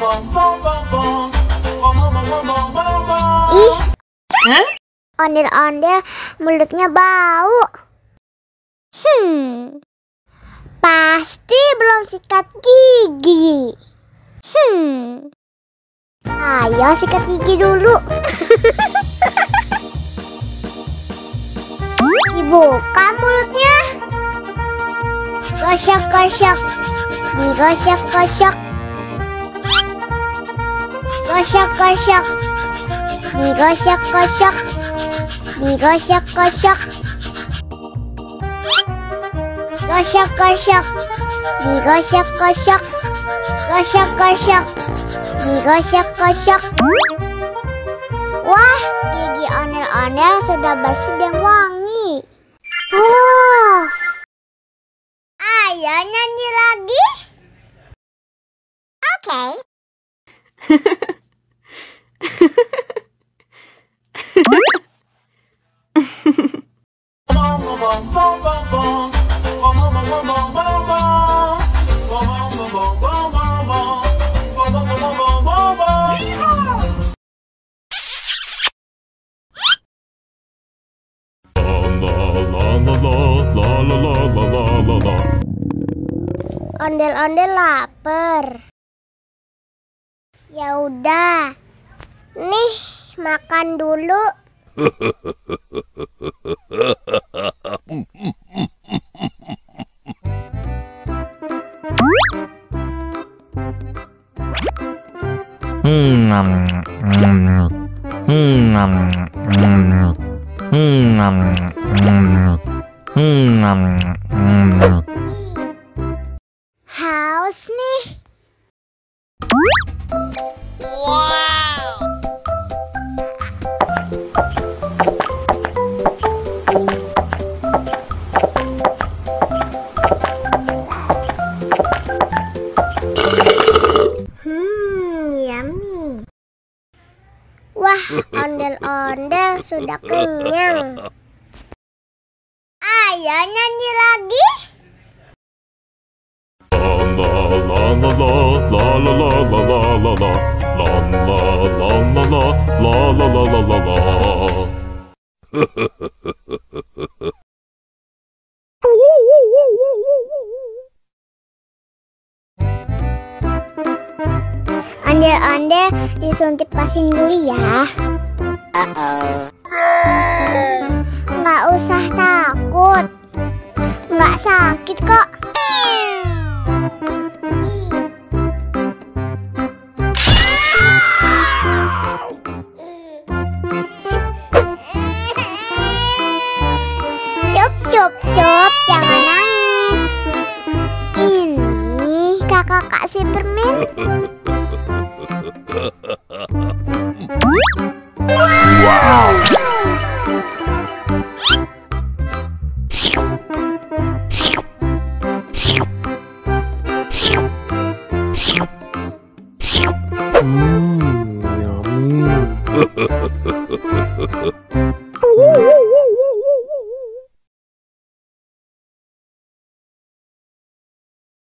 Ih, ondel-ondel mulutnya bau. Pasti belum sikat gigi. Ayo sikat gigi dulu. Dibuka mulutnya. Gosok-gosok. Digosok-gosok. Gosok-gosok. Digosok-gosok. Digosok-gosok. Gosok-gosok. Digosok-gosok. Gosok-gosok. Digosok-gosok. Wah, gigi ondel-ondel sudah bersih dan wangi. Oh, ayo nyanyi lagi. Oke. Ondel-ondel lapar. Ya udah. Nih, makan dulu. Haus nih. Wow. Yummy. Wah, ondel-ondel sudah kenyang. Ayo nyanyi lagi. Ondel-ondel disuntik vaksin dulu ya. Nggak usah takut. Nggak sakit kok. Cup, jangan nangis. Ini kakak kasih permen.